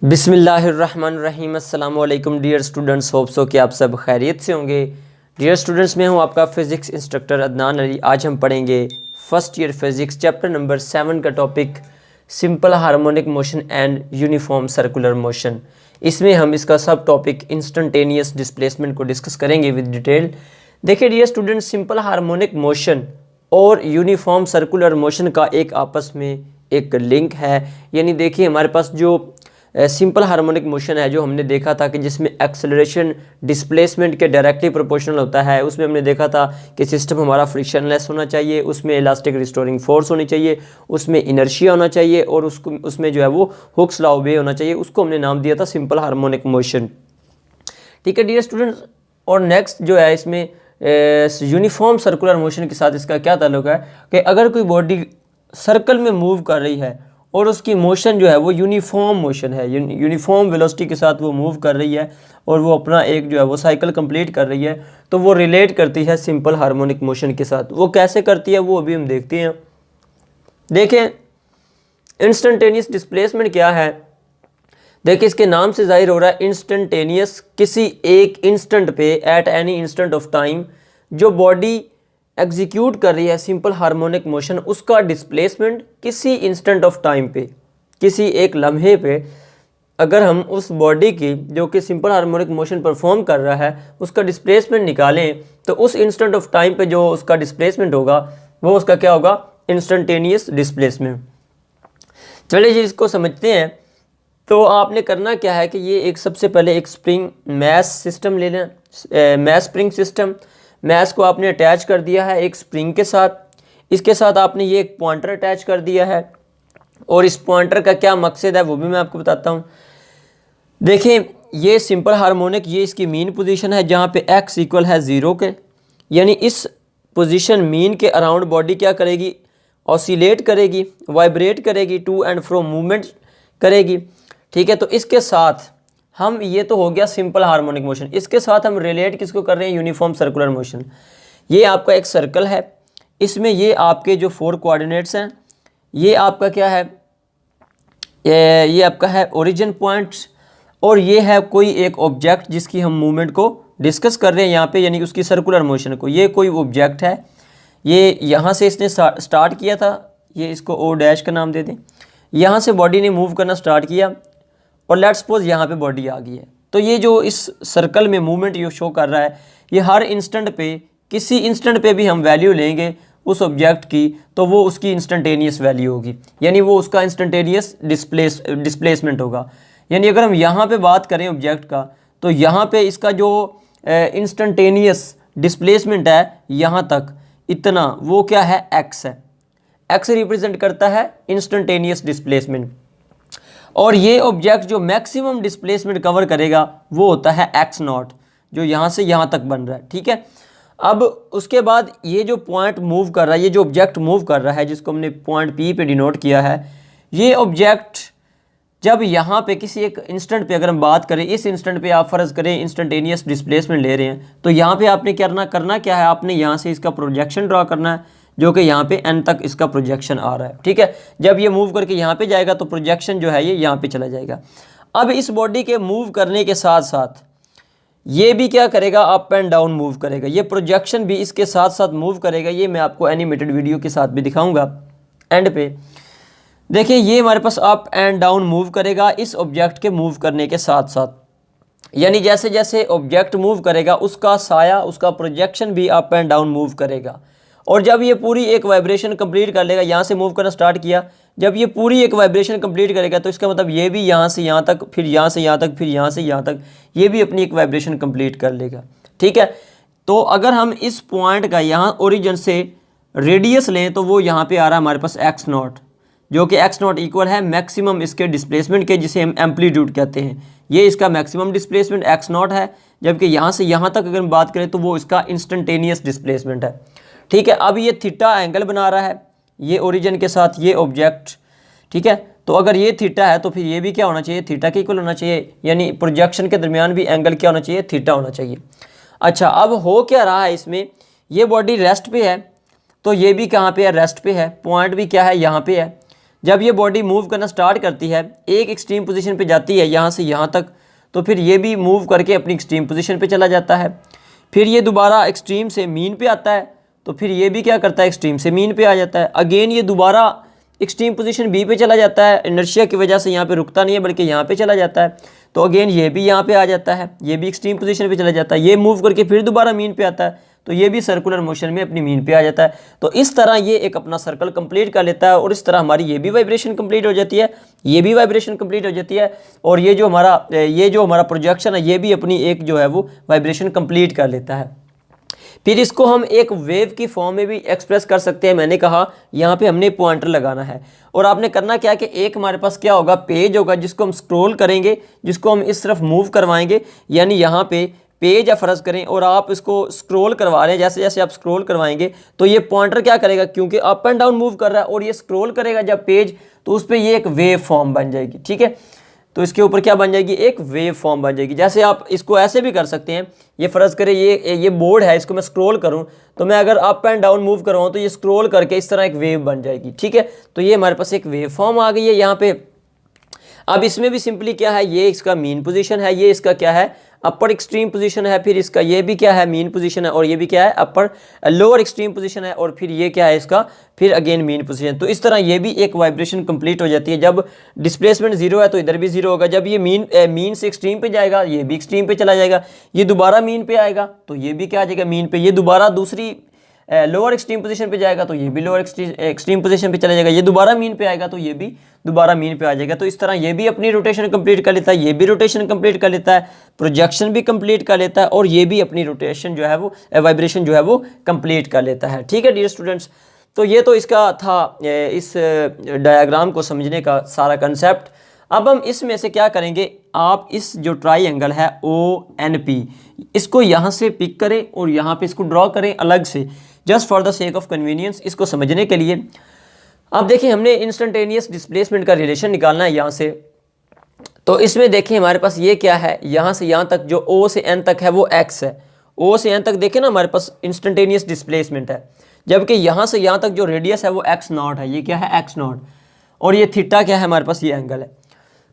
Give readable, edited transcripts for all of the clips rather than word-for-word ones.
बिस्मिल्लाहिर्रहमानिर्रहीम। अस्सलाम वालेकुम डियर स्टूडेंट्स, होप सो कि आप सब खैरियत से होंगे। डियर स्टूडेंट्स, मैं हूं आपका फ़िज़िक्स इंस्ट्रक्टर अदनान अली। आज हम पढ़ेंगे first year physics chapter number 7 का topic simple harmonic motion and uniform circular motion. इसमें हम इसका सब टॉपिक इंस्टेंटेनियस डिस्प्लेसमेंट को डिस्कस करेंगे विद डिटेल। देखिए dear students, simple harmonic motion और यूनिफॉर्म सर्कुलर मोशन का एक आपस में एक लिंक है। यानी देखिए हमारे पास जो सिंपल हार्मोनिक मोशन है जो हमने देखा था कि जिसमें एक्सेलरेशन डिस्प्लेसमेंट के डायरेक्टली प्रोपोर्शनल होता है, उसमें हमने देखा था कि सिस्टम हमारा फ्रिक्शनलेस होना चाहिए, उसमें इलास्टिक रिस्टोरिंग फोर्स होनी चाहिए, उसमें इनर्शिया होना चाहिए और उसमें जो है वो हुक्स लॉ ओबे होना चाहिए। उसको हमने नाम दिया था सिंपल हार्मोनिक मोशन। ठीक है डियर स्टूडेंट्स, और नेक्स्ट जो है इसमें यूनिफॉर्म सर्कुलर मोशन के साथ इसका क्या ताल्लुक है कि अगर कोई बॉडी सर्कल में मूव कर रही है और उसकी मोशन जो है वो यूनिफॉर्म मोशन है, यूनिफॉर्म वेलोसिटी के साथ वो मूव कर रही है और वो अपना एक जो है वो साइकिल कंप्लीट कर रही है, तो वो रिलेट करती है सिंपल हार्मोनिक मोशन के साथ। वो कैसे करती है वो अभी हम देखते हैं। देखें इंस्टेंटेनियस डिस्प्लेसमेंट क्या है। देखिए इसके नाम से जाहिर हो रहा है इंस्टेंटेनियस, किसी एक इंस्टेंट पे, at any instant of time जो बॉडी एग्जीक्यूट कर रही है सिंपल हार्मोनिक मोशन, उसका डिस्प्लेसमेंट किसी इंस्टेंट ऑफ टाइम पे, किसी एक लम्हे पे अगर हम उस बॉडी की जो कि सिंपल हार्मोनिक मोशन परफॉर्म कर रहा है उसका डिस्प्लेसमेंट निकालें, तो उस इंस्टेंट ऑफ टाइम पे जो उसका डिस्प्लेसमेंट होगा वो उसका क्या होगा, इंस्टेंटेनियस डिस्प्लेसमेंट। चलिए जी इसको समझते हैं। तो आपने करना क्या है कि ये एक सबसे पहले एक स्प्रिंग मैस सिस्टम ले लें, मैस स्प्रिंग सिस्टम। मैस को आपने अटैच कर दिया है एक स्प्रिंग के साथ, इसके साथ आपने ये एक पॉइंटर अटैच कर दिया है और इस पॉइंटर का क्या मकसद है वो भी मैं आपको बताता हूँ। देखें ये सिंपल हार्मोनिक, ये इसकी मीन पोजीशन है जहाँ पे x इक्वल है 0 के, यानी इस पोजीशन मीन के अराउंड बॉडी क्या करेगी, ऑसिलेट करेगी, वाइब्रेट करेगी, टू एंड फ्रो मूवमेंट करेगी। ठीक है, तो इसके साथ हम, ये तो हो गया सिंपल हार्मोनिक मोशन, इसके साथ हम रिलेट किसको कर रहे हैं, यूनिफॉर्म सर्कुलर मोशन। ये आपका एक सर्कल है, इसमें ये आपके जो 4 कोऑर्डिनेट्स हैं, ये आपका क्या है, ये आपका है ओरिजिन पॉइंट्स, और ये है कोई एक ऑब्जेक्ट जिसकी हम मूवमेंट को डिस्कस कर रहे हैं यहाँ पे, यानी उसकी सर्कुलर मोशन को। ये कोई ऑब्जेक्ट है, ये यहाँ से इसने स्टार्ट किया था, ये इसको ओ डैश का नाम दे दें। यहाँ से बॉडी ने मूव करना स्टार्ट किया और लेट्स सपोज यहाँ पे बॉडी आ गई है। तो ये जो इस सर्कल में मूवमेंट ये शो कर रहा है, ये हर इंस्टेंट पे, किसी इंस्टेंट पे भी हम वैल्यू लेंगे उस ऑब्जेक्ट की तो वो उसकी इंस्टेंटेनियस वैल्यू होगी, यानी वो उसका इंस्टेंटेनियस डिस्प्लेसमेंट होगा। यानी अगर हम यहाँ पे बात करें ऑब्जेक्ट का, तो यहाँ पे इसका जो इंस्टेंटेनियस डिस्प्लेसमेंट है यहाँ तक इतना, वो क्या है, एक्स है। एक्स रिप्रेजेंट करता है इंस्टेंटेनियस डिस्प्लेसमेंट। और ये ऑब्जेक्ट जो मैक्सिमम डिस्प्लेसमेंट कवर करेगा वो होता है एक्स नॉट, जो यहाँ से यहाँ तक बन रहा है। ठीक है, अब उसके बाद ये जो पॉइंट मूव कर रहा है, ये जो ऑब्जेक्ट मूव कर रहा है जिसको हमने पॉइंट पी पे डिनोट किया है, ये ऑब्जेक्ट जब यहाँ पे किसी एक इंस्टेंट पे अगर हम बात करें, इस इंस्टेंट पे आप फ़र्ज़ करें इंस्टेंटेनियस डिस्प्लेसमेंट ले रहे हैं, तो यहाँ पे आपने करना क्या है, आपने यहाँ से इसका प्रोजेक्शन ड्रा करना है जो कि यहाँ पे n तक इसका प्रोजेक्शन आ रहा है। ठीक है, जब ये मूव करके यहाँ पे जाएगा तो प्रोजेक्शन जो है ये यहाँ पे चला जाएगा। अब इस बॉडी के मूव करने के साथ साथ ये भी क्या करेगा, अप एंड डाउन मूव करेगा, ये प्रोजेक्शन भी इसके साथ साथ मूव करेगा। ये मैं आपको एनिमेटेड वीडियो के साथ भी दिखाऊंगा एंड पे। देखिए ये हमारे पास अप एंड डाउन मूव करेगा इस ऑब्जेक्ट के मूव करने के साथ साथ, यानी जैसे जैसे ऑब्जेक्ट मूव करेगा उसका साया, उसका प्रोजेक्शन भी अप एंड डाउन मूव करेगा। और जब ये पूरी एक वाइब्रेशन कंप्लीट कर लेगा, यहाँ से मूव करना स्टार्ट किया, जब ये पूरी एक वाइब्रेशन कंप्लीट करेगा तो इसका मतलब ये भी यहाँ से यहाँ तक, फिर यहाँ से यहाँ तक, फिर यहाँ से यहाँ तक, ये भी अपनी एक वाइब्रेशन कंप्लीट कर लेगा। ठीक है, तो अगर हम इस पॉइंट का यहाँ ओरिजिन से रेडियस लें तो वो यहाँ पे आ रहा है हमारे पास एक्स नॉट, जो कि एक्स नॉट इक्वल है मैक्सिमम इसके डिस्प्लेसमेंट के, जिसे हम एम्पलीट्यूड कहते हैं। ये इसका मैक्सिमम डिस्प्लेसमेंट एक्स नॉट है, जबकि यहाँ से यहाँ तक अगर हम बात करें तो वो इसका इंस्टेंटेनियस डिस्प्लेसमेंट है। ठीक है, अब ये थीटा एंगल बना रहा है ये ओरिजिन के साथ ये ऑब्जेक्ट। ठीक है, तो अगर ये थीटा है तो फिर ये भी क्या होना चाहिए, थीटा के इक्वल होना चाहिए, यानी प्रोजेक्शन के दरमियान भी एंगल क्या होना चाहिए, थीटा होना चाहिए। अच्छा, अब हो क्या रहा है इसमें, ये बॉडी रेस्ट पे है तो ये भी कहाँ पे है, रेस्ट पे है, पॉइंट भी क्या है, यहाँ पे है। जब ये बॉडी मूव करना स्टार्ट करती है, एक एक्सट्रीम पोजीशन पे जाती है यहाँ से यहाँ तक, तो फिर ये भी मूव करके अपनी एक्सट्रीम पोजीशन पे चला जाता है। फिर ये दोबारा एक्सट्रीम से मीन पे आता है, तो फिर ये भी क्या करता है, एक्सट्रीम से मीन पे आ जाता है। अगेन ये दोबारा एक्सट्रीम पोजीशन बी पे चला जाता है, इनर्शिया की वजह से यहाँ पे रुकता नहीं है बल्कि यहाँ पे चला जाता है। तो अगेन ये भी यहाँ पे आ जाता है, ये भी एक्सट्रीम पोजीशन पे चला जाता है, ये मूव करके फिर दोबारा मीन पे आता है, तो ये भी सर्कुलर मोशन में अपनी मीन पे आ जाता है। तो इस तरह ये एक अपना सर्कल कंप्लीट कर लेता है और इस तरह हमारी ये भी वाइब्रेशन कंप्लीट हो जाती है, ये भी वाइब्रेशन कंप्लीट हो जाती है, और ये जो हमारा प्रोजेक्शन है ये भी अपनी एक जो है वो वाइब्रेशन कंप्लीट कर लेता है। फिर इसको हम एक वेव की फॉर्म में भी एक्सप्रेस कर सकते हैं। मैंने कहा यहाँ पे हमने पॉइंटर लगाना है और आपने करना क्या है कि एक हमारे पास क्या होगा, पेज होगा जिसको हम स्क्रॉल करेंगे, जिसको हम इस तरफ मूव करवाएंगे, यानी यहाँ पे पेज या फर्ज करें और आप इसको स्क्रॉल करवा रहे हैं, जैसे जैसे आप स्क्रॉल करवाएंगे तो ये पॉइंटर क्या करेगा, क्योंकि अप एंड डाउन मूव कर रहा है और ये स्क्रॉल करेगा जब पेज, तो उस पर ये एक वेव फॉर्म बन जाएगी। ठीक है, तो इसके ऊपर क्या बन जाएगी, एक वेव फॉर्म बन जाएगी। जैसे आप इसको ऐसे भी कर सकते हैं, ये फ़र्ज़ करें ये बोर्ड है, इसको मैं स्क्रॉल करूं तो मैं अगर अप एंड डाउन मूव करवाऊँ तो ये स्क्रॉल करके इस तरह एक वेव बन जाएगी। ठीक है, तो ये हमारे पास एक वेव फॉर्म आ गई है यहाँ पे। अब इसमें भी सिंपली क्या है, ये इसका मीन पोजीशन है, ये इसका क्या है, अपर एक्सट्रीम पोजीशन है, फिर इसका ये भी क्या है, मीन पोजीशन है, और ये भी क्या है, अपर लोअर एक्सट्रीम पोजीशन है, और फिर ये क्या है इसका, फिर अगेन मीन पोजीशन। तो इस तरह ये भी एक वाइब्रेशन कंप्लीट हो जाती है। जब डिस्प्लेसमेंट जीरो है तो इधर भी जीरो होगा, जब ये मीन से एक्सट्रीम पे जाएगा ये भी एक्सट्रीम पे चला जाएगा, ये दोबारा मीन पे आएगा तो ये भी क्या आ जाएगा, मीन पे, ये दोबारा दूसरी लोअर एक्सट्रीम पोजीशन पे जाएगा तो ये भी लोअर एक्सट्रीम पोजीशन पे चला जाएगा, ये दोबारा मीन पे आएगा तो ये भी दोबारा मीन पे आ जाएगा। तो इस तरह ये भी अपनी रोटेशन कंप्लीट कर लेता है, ये भी रोटेशन कंप्लीट कर लेता है, प्रोजेक्शन भी कंप्लीट कर लेता है, और ये भी अपनी रोटेशन जो है वो वाइब्रेशन जो है वो कंप्लीट कर लेता है। ठीक है डियर स्टूडेंट्स, तो ये तो इसका था इस डायग्राम को समझने का सारा कंसेप्ट। अब हम इसमें से क्या करेंगे, आप इस जो ट्राइंगल है ONP, इसको यहाँ से पिक करें और यहाँ पे इसको ड्रॉ करें अलग से, just for the sake of convenience, इसको समझने के लिए। अब देखिए हमने इंस्टेंटेनियस डिस्प्लेसमेंट का रिलेशन निकालना है यहाँ से, तो इसमें देखिए हमारे पास ये क्या है, यहाँ से यहाँ तक जो O से N तक है वो x है, O से N तक देखें ना हमारे पास इंस्टेंटेनियस डिस्प्लेसमेंट है, जबकि यहाँ से यहाँ तक जो रेडियस है वो x0 है, ये क्या है x0, और ये थीटा क्या है हमारे पास, ये एंगल है।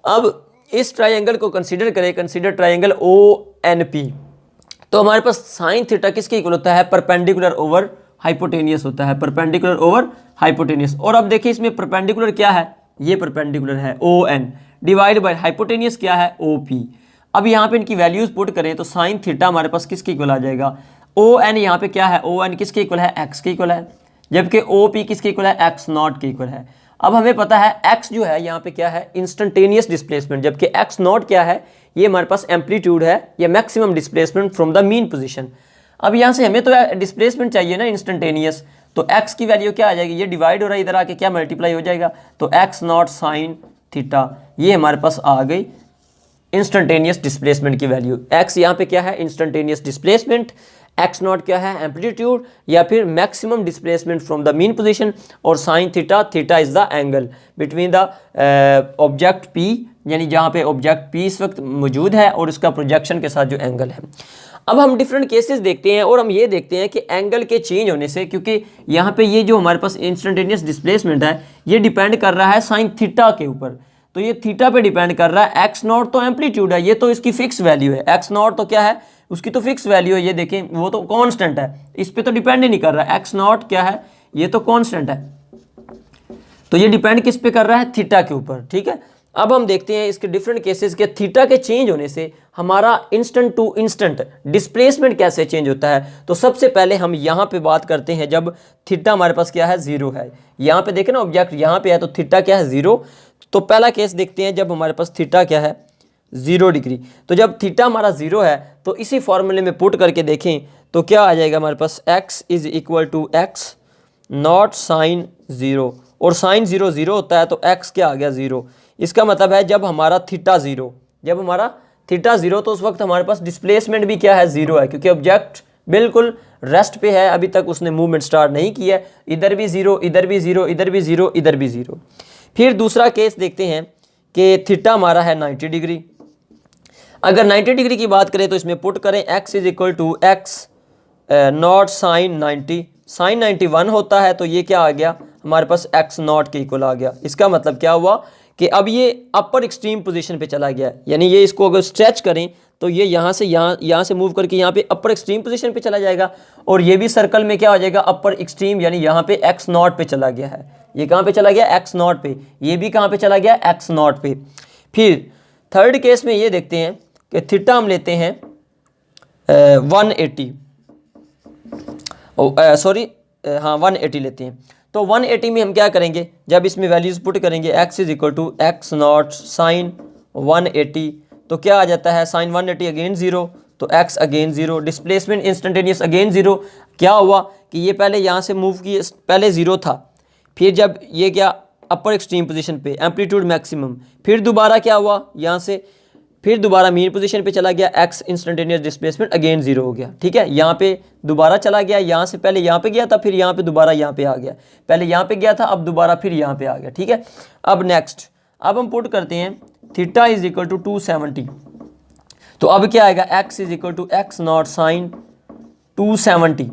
अब इस ट्राइंगल को कंसीडर करें, कंसीडर ट्राइंगल ONP, तो हमारे पास साइन थीटा किसके इक्वल होता है, परपेंडिकुलर ओवर हाइपोटेनियस होता है, परपेंडिकुलर ओवर हाइपोटेनियस। और अब देखिए इसमें परपेंडिकुलर क्या है, ये परपेंडिकुलर है ON, डिवाइड बाय हाइपोटेनियस क्या है OP। अब यहाँ पे इनकी वैल्यूज पुट करें तो साइन थीटा हमारे पास किसके इक्वल आ जाएगा, ON यहाँ पे क्या है, ON किसके इक्वल है, x के इक्वल है, जबकि OP किसके इक्वल है, x0 के इक्वल है। अब हमें पता है x जो है यहाँ पे क्या है, इंस्टेंटेनियस डिस्प्लेसमेंट, जबकि x0 क्या है, ये हमारे पास एम्पलीट्यूड है या maximum displacement from the mean position. अब यहाँ से हमें तो डिस्प्लेसमेंट चाहिए ना इंस्टेंटेनियस, तो x की वैल्यू क्या आ जाएगी, ये डिवाइड हो रहा है, इधर आके क्या मल्टीप्लाई हो जाएगा, तो x0 साइन थीटा, ये हमारे पास आ गई इंस्टेंटेनियस डिस्प्लेसमेंट की वैल्यू। x यहाँ पे क्या है, इंस्टेंटेनियस डिस्प्लेसमेंट, x0 क्या है, एम्पलीट्यूड या फिर maximum displacement from the mean position, और sine theta, theta is the angle between the object P, यानी जहाँ पे ऑब्जेक्ट P इस वक्त मौजूद है और इसका प्रोजेक्शन के साथ जो एंगल है। अब हम डिफरेंट केसेस देखते हैं और हम ये देखते हैं कि एंगल के चेंज होने से, क्योंकि यहाँ पे ये जो हमारे पास इंस्टेंटेनियस डिस्प्लेसमेंट है ये डिपेंड कर रहा है साइन थीटा के ऊपर, तो ये थीटा पे डिपेंड कर रहा है। x0 तो एम्पलीट्यूड है, ये तो इसकी फिक्स वैल्यू है, x0 तो क्या है, उसकी तो फिक्स वैल्यू है, ये देखें वो तो कांस्टेंट है, इस पे तो डिपेंड ही नहीं कर रहा है। x0 क्या है, ये तो कांस्टेंट है, तो ये डिपेंड किस पे कर रहा है, थीटा के ऊपर। ठीक है, अब हम देखते हैं इसके डिफरेंट केसेस के थीटा के चेंज होने से हमारा इंस्टेंट टू इंस्टेंट डिस्प्लेसमेंट कैसे चेंज होता है। तो सबसे पहले हम यहाँ पे बात करते हैं जब थीटा हमारे पास क्या है, जीरो है। यहाँ पे देखें ना ऑब्जेक्ट यहाँ पे है तो थीटा क्या है, जीरो। तो पहला केस देखते हैं जब हमारे पास थीटा क्या है, 0 डिग्री। तो जब थीटा हमारा 0 है तो इसी फॉर्मूले में पुट करके देखें तो क्या आ जाएगा हमारे पास, x is equal to x not sine 0, और साइन 0 0 होता है तो x क्या आ गया, 0। इसका मतलब है जब हमारा थीटा 0, जब हमारा थीटा 0 तो उस वक्त हमारे पास डिस्प्लेसमेंट भी क्या है, 0 है, क्योंकि ऑब्जेक्ट बिल्कुल रेस्ट पे है, अभी तक उसने मूवमेंट स्टार्ट नहीं किया है। इधर भी 0, इधर भी 0, इधर भी 0, इधर भी 0। फिर दूसरा केस देखते हैं कि थीटा हमारा है 90 डिग्री। अगर 90 डिग्री की बात करें तो इसमें पुट करें x is equal to x not sine 90, sine 91 होता है तो ये क्या आ गया, हमारे पास एक्स नॉट के इक्वल आ गया। इसका मतलब क्या हुआ कि अब ये अपर एक्सट्रीम पोजीशन पे चला गया, यानी ये इसको अगर स्ट्रेच करें तो ये यहाँ से मूव करके यहाँ पे अपर एक्सट्रीम पोजीशन पे चला जाएगा, और ये भी सर्कल में क्या हो जाएगा, अपर एक्सट्रीम, यानी यहाँ पे एक्स नॉट पे चला गया है। ये कहाँ पे चला गया, एक्स नॉट पे। ये भी कहाँ पे चला गया, एक्स नॉट पे। फिर थर्ड केस में ये देखते हैं कि थीटा हम लेते हैं 180, सॉरी हाँ 180 लेते हैं। तो 180 में हम क्या करेंगे, जब इसमें वैल्यूज़ पुट करेंगे x is equal to x not sine 180, तो क्या आ जाता है, साइन 180 अगेन 0, तो x again 0, displacement instantaneous again 0। क्या हुआ कि ये पहले यहाँ से मूव किए, पहले 0 था, फिर जब ये क्या अपर एक्सट्रीम पोजीशन पे एम्पलीट्यूड मैक्सिमम, फिर दोबारा क्या हुआ यहाँ से, फिर दोबारा मीन पोजीशन पे चला गया, x इंस्टेंटेनियस डिस्प्लेसमेंट अगेन 0 हो गया। ठीक है, यहाँ पे दोबारा चला गया, यहाँ से पहले यहाँ पे गया था, फिर यहाँ पे दोबारा यहाँ पे आ गया, पहले यहाँ पे गया था, अब दोबारा फिर यहाँ पे आ गया। ठीक है, अब नेक्स्ट, अब हम पुट करते हैं थीटा इज इक्वल टू 270, तो अब क्या आएगा, x is equal to x not sine 270।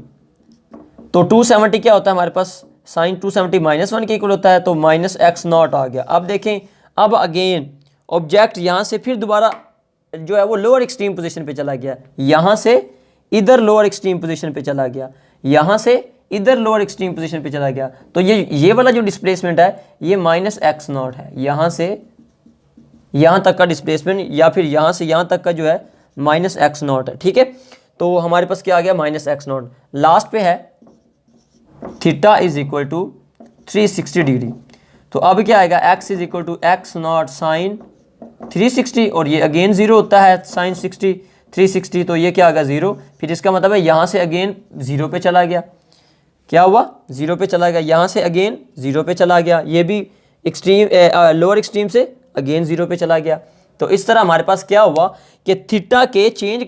तो 270 क्या होता है हमारे पास, साइन 270 -1 के इक्वल होता है, तो माइनस एक्स नॉट आ गया। अब देखें, अब अगेन ऑब्जेक्ट यहाँ से फिर दोबारा जो है वो लोअर एक्सट्रीम पोजीशन पे चला गया, यहाँ से इधर लोअर एक्सट्रीम पोजीशन पे चला गया, यहाँ से इधर लोअर एक्सट्रीम पोजीशन पे चला गया। तो ये वाला जो डिस्प्लेसमेंट है ये माइनस एक्स नॉट है, यहाँ से यहाँ तक का डिस्प्लेसमेंट, या फिर यहाँ से यहाँ तक का जो है माइनस एक्स नॉट है। ठीक है, तो हमारे पास क्या आ गया, माइनस एक्स नॉट। लास्ट पे है थीटा इज इक्वल टू 360 डिग्री, तो अब क्या आएगा, x is equal to x not sine 360, और ये अगेन 0 होता है साइन 360, तो ये क्या आ गया 0। फिर इसका मतलब है यहाँ से अगेन 0 पे चला गया, क्या हुआ 0 पे चला गया, यहाँ से अगेन 0 पे चला गया, ये भी एक्सट्रीम लोअर एक्सट्रीम से अगेन 0 पे चला गया। तो इस तरह हमारे पास क्या हुआ कि थीटा के चेंज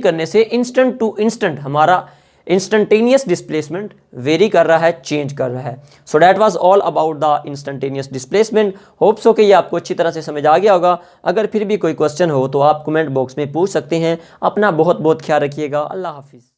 करने से इंस्टेंट टू इंस्टेंट हमारा इंस्टेंटेनियस डिस्प्लेसमेंट वेरी कर रहा है, चेंज कर रहा है। So that was all about the instantaneous displacement. Hope so कि ये आपको अच्छी तरह से समझ आ गया होगा। अगर फिर भी कोई क्वेश्चन हो तो आप कमेंट बॉक्स में पूछ सकते हैं। अपना बहुत बहुत ख्याल रखिएगा। अल्लाह हाफिज़।